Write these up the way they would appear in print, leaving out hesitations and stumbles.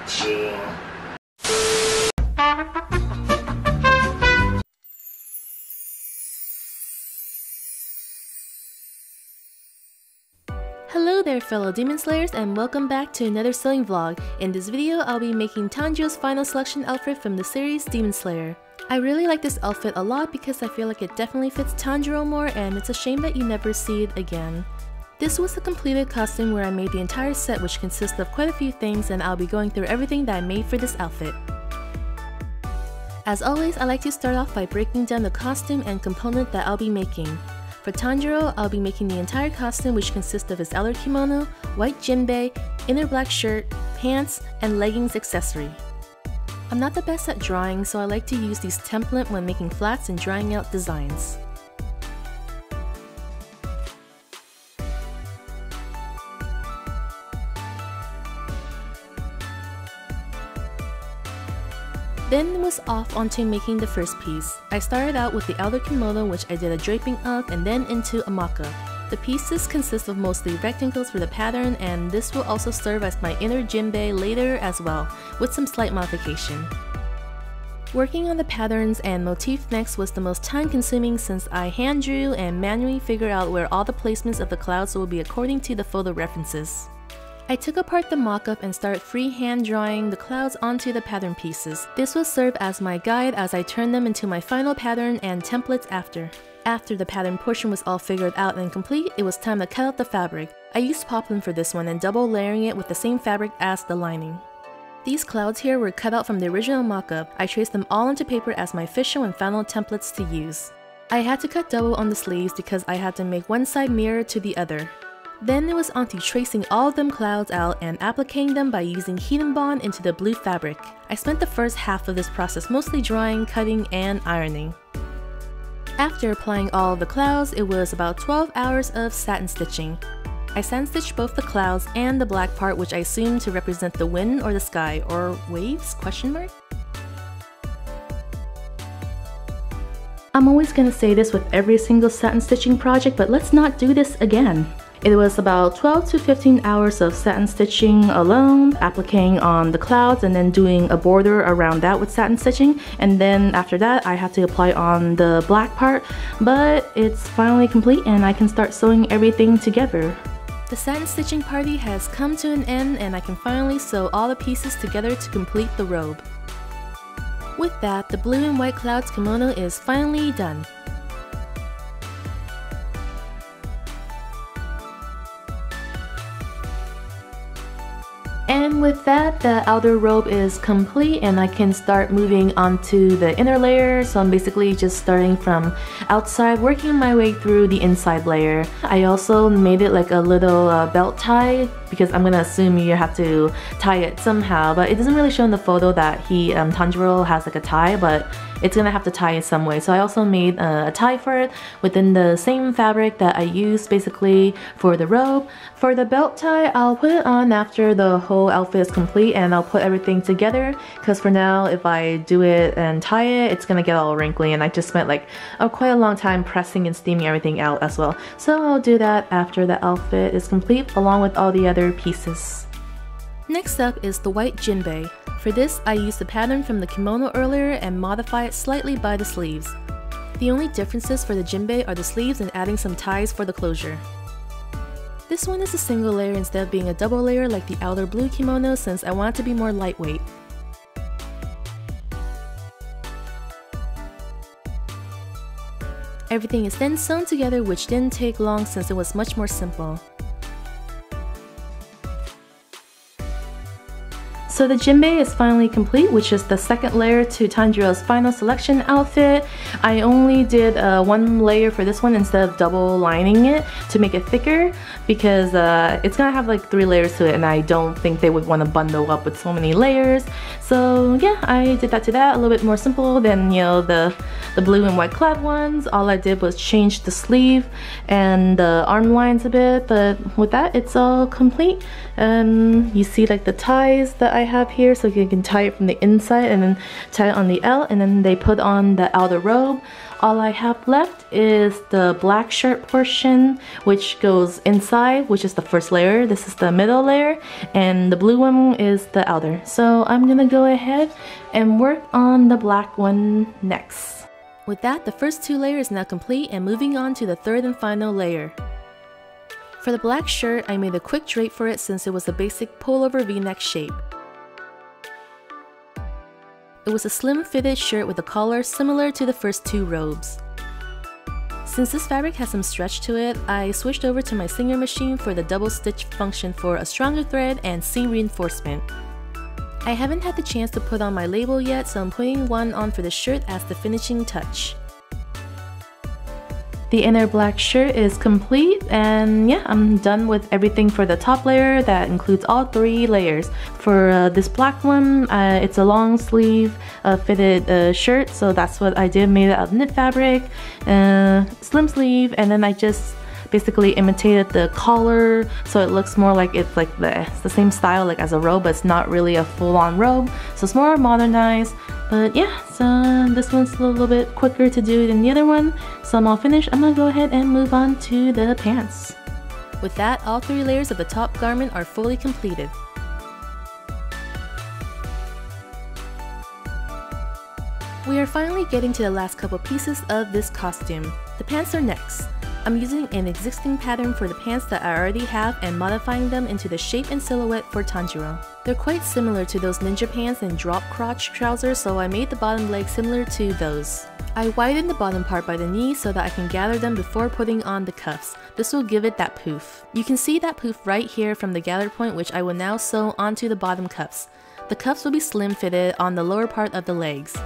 chill. Hello there fellow Demon Slayers, and welcome back to another sewing vlog. In this video, I'll be making Tanjiro's final selection outfit from the series Demon Slayer. I really like this outfit a lot because I feel like it definitely fits Tanjiro more, and it's a shame that you never see it again. This was the completed costume where I made the entire set, which consists of quite a few things, and I'll be going through everything that I made for this outfit. As always, I like to start off by breaking down the costume and component that I'll be making. For Tanjiro, I'll be making the entire costume, which consists of his outer kimono, white jinbei, inner black shirt, pants, and leggings accessory. I'm not the best at drawing, so I like to use these templates when making flats and drawing out designs. Then was off onto making the first piece. I started out with the outer kimono, which I did a draping of, and then into a mock-up. The pieces consist of mostly rectangles for the pattern, and this will also serve as my inner jinbei later as well, with some slight modification. Working on the patterns and motif next was the most time-consuming since I hand drew and manually figured out where all the placements of the clouds will be according to the photo references. I took apart the mock-up and started freehand drawing the clouds onto the pattern pieces. This will serve as my guide as I turn them into my final pattern and templates after. After the pattern portion was all figured out and complete, it was time to cut out the fabric. I used poplin for this one and double layering it with the same fabric as the lining. These clouds here were cut out from the original mock-up. I traced them all onto paper as my official and final templates to use. I had to cut double on the sleeves because I had to make one side mirror to the other. Then it was onto tracing all of them clouds out and applicating them by using heat and bond into the blue fabric. I spent the first half of this process mostly drawing, cutting, and ironing. After applying all of the clouds, it was about 12 hours of satin stitching. I satin stitched both the clouds and the black part, which I assumed to represent the wind or the sky, or waves, question mark? I'm always gonna say this with every single satin stitching project, but let's not do this again. It was about 12 to 15 hours of satin stitching alone, appliquing on the clouds and then doing a border around that with satin stitching, and then after that I had to apply on the black part, but it's finally complete and I can start sewing everything together. The satin stitching party has come to an end and I can finally sew all the pieces together to complete the robe. With that, the blue and white clouds kimono is finally done. And with that, the outer robe is complete and I can start moving onto the inner layer. So I'm basically just starting from outside, working my way through the inside layer. I also made it like a little belt tie because I'm gonna assume you have to tie it somehow, but it doesn't really show in the photo that Tanjiro has like a tie, but it's gonna have to tie it some way. So I also made a tie for it within the same fabric that I used basically for the robe. For the belt tie, I'll put it on after the whole outfit is complete and I'll put everything together, because for now if I do it and tie it, it's gonna get all wrinkly and I just spent like quite a long time pressing and steaming everything out as well. So I'll do that after the outfit is complete along with all the other pieces. Next up is the white jinbei. For this, I used the pattern from the kimono earlier and modify it slightly by the sleeves. The only differences for the jinbei are the sleeves and adding some ties for the closure. This one is a single layer instead of being a double layer like the outer blue kimono since I want it to be more lightweight. Everything is then sewn together, which didn't take long since it was much more simple. So the jinbei is finally complete, which is the second layer to Tanjiro's final selection outfit. I only did one layer for this one instead of double lining it to make it thicker because it's gonna have like 3 layers to it and I don't think they would want to bundle up with so many layers. So yeah, I did that to that, a little bit more simple than, you know, the blue and white clad ones. All I did was change the sleeve and the arm lines a bit, but with that it's all complete. And you see like the ties that I have here, so you can tie it from the inside and then tie it on the L, and then they put on the outer robe. All I have left is the black shirt portion, which goes inside, which is the first layer. This is the middle layer, and the blue one is the outer. So I'm gonna go ahead and work on the black one next. With that, the first 2 layers now complete, and moving on to the third and final layer. For the black shirt, I made a quick drape for it since it was a basic pullover v-neck shape. It was a slim fitted shirt with a collar similar to the first 2 robes. Since this fabric has some stretch to it, I switched over to my Singer machine for the double stitch function for a stronger thread and seam reinforcement. I haven't had the chance to put on my label yet, so I'm putting one on for the shirt as the finishing touch. The inner black shirt is complete, and yeah, I'm done with everything for the top layer. That includes all 3 layers. For this black one, it's a long sleeve fitted shirt, so that's what I did, made it out of knit fabric, slim sleeve, and then I just basically imitated the collar so it looks more like it's like the same style like as a robe, but it's not really a full-on robe, so it's more modernized. But yeah, so this one's a little bit quicker to do than the other one, so I'm all finished. I'm gonna go ahead and move on to the pants. With that, all 3 layers of the top garment are fully completed. We are finally getting to the last couple pieces of this costume. The pants are next. I'm using an existing pattern for the pants that I already have and modifying them into the shape and silhouette for Tanjiro. They're quite similar to those ninja pants and drop crotch trousers, so I made the bottom leg similar to those. I widened the bottom part by the knee so that I can gather them before putting on the cuffs. This will give it that poof. You can see that poof right here from the gather point, which I will now sew onto the bottom cuffs. The cuffs will be slim fitted on the lower part of the legs.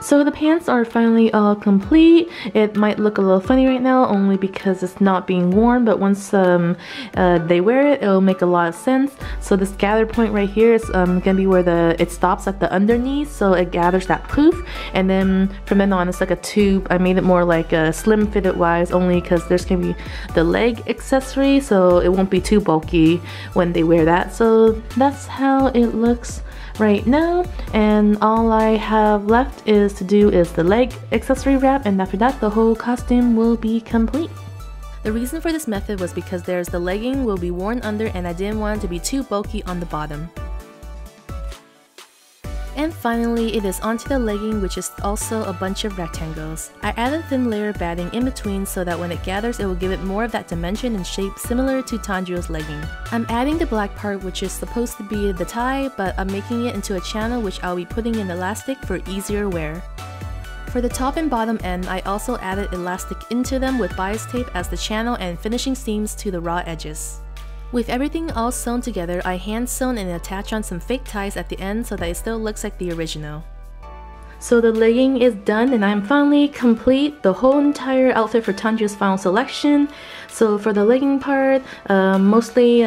So the pants are finally all complete. It might look a little funny right now only because it's not being worn, but once they wear it, it'll make a lot of sense. So this gather point right here is gonna be where it stops at the underknees, so it gathers that poof, and then from then on it's like a tube. I made it more like a slim fitted wise only because there's gonna be the leg accessory, so it won't be too bulky when they wear that. So that's how it looks right now, and all I have left is to do is the leg accessory wrap, and after that the whole costume will be complete. The reason for this method was because there's the legging will be worn under, and I didn't want it to be too bulky on the bottom. And finally, it is onto the legging, which is also a bunch of rectangles. I added a thin layer of batting in between so that when it gathers, it will give it more of that dimension and shape similar to Tanjiro's legging. I'm adding the black part, which is supposed to be the tie, but I'm making it into a channel which I'll be putting in elastic for easier wear. For the top and bottom end, I also added elastic into them with bias tape as the channel and finishing seams to the raw edges. With everything all sewn together, I hand sewn and attach on some fake ties at the end so that it still looks like the original. So the legging is done and I'm finally complete the whole entire outfit for Tanjiro's final selection. So for the legging part, mostly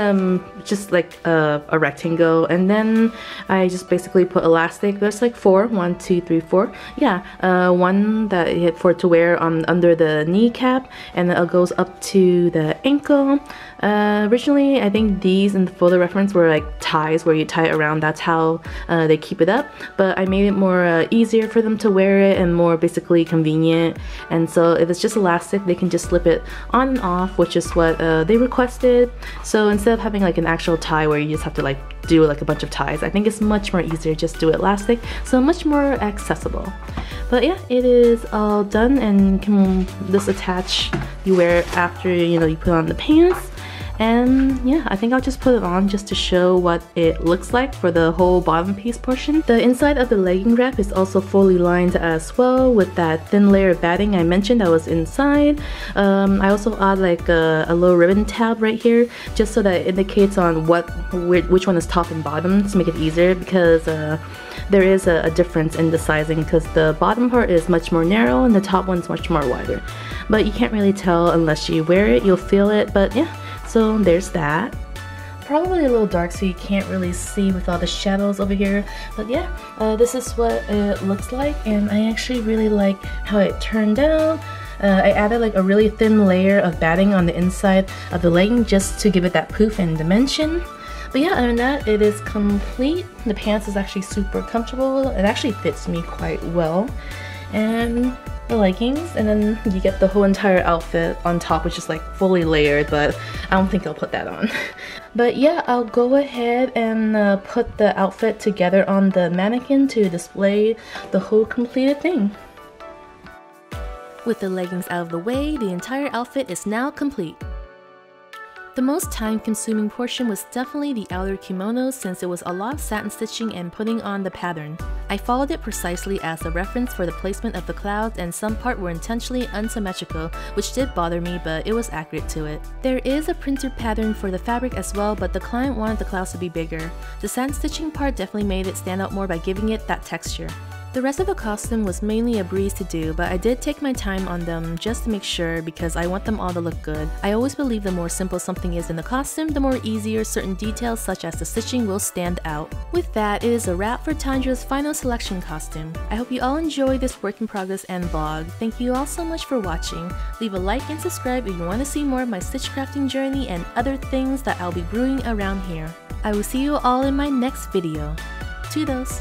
just like a rectangle, and then I just basically put elastic. There's like 4, 1, 2, 3, 4. Yeah, one that I hit for to wear under the kneecap, and then it goes up to the ankle. Originally, I think these in the photo reference were like ties where you tie it around. That's how they keep it up. But I made it more easier for them to wear it and more basically convenient. And so if it's just elastic, they can just slip it on and off, which is what they requested. So instead of having like an actual tie where you just have to like do like a bunch of ties, I think it's much more easier just do it elastic, so much more accessible. But yeah, it is all done, and you can just attach, you wear it after you put on the pants. And yeah, I think I'll just put it on just to show what it looks like for the whole bottom piece portion. The inside of the legging wrap is also fully lined as well with that thin layer of batting I mentioned that was inside. I also add like a little ribbon tab right here just so that it indicates on which one is top and bottom to make it easier, because there is a difference in the sizing, because the bottom part is much more narrow and the top one's much more wider. But you can't really tell unless you wear it, you'll feel it. But yeah, so there's that. Probably a little dark so you can't really see with all the shadows over here, but yeah, this is what it looks like, and I actually really like how it turned out. I added like a really thin layer of batting on the inside of the legging just to give it that poof and dimension. But yeah, other than that, it is complete. The pants is actually super comfortable. It actually fits me quite well. And the leggings, and then you get the whole entire outfit on top, which is like fully layered, but I don't think I'll put that on. But yeah, I'll go ahead and put the outfit together on the mannequin to display the whole completed thing. With the leggings out of the way, the entire outfit is now complete. The most time-consuming portion was definitely the outer kimono, since it was a lot of satin stitching and putting on the pattern. I followed it precisely as a reference for the placement of the clouds, and some parts were intentionally unsymmetrical, which did bother me, but it was accurate to it. There is a printer pattern for the fabric as well, but the client wanted the clouds to be bigger. The satin stitching part definitely made it stand out more by giving it that texture. The rest of the costume was mainly a breeze to do, but I did take my time on them just to make sure, because I want them all to look good. I always believe the more simple something is in the costume, the more easier certain details such as the stitching will stand out. With that, it is a wrap for Tandra's final selection costume. I hope you all enjoyed this work in progress and vlog. Thank you all so much for watching. Leave a like and subscribe if you want to see more of my stitch crafting journey and other things that I'll be brewing around here. I will see you all in my next video. Toodles!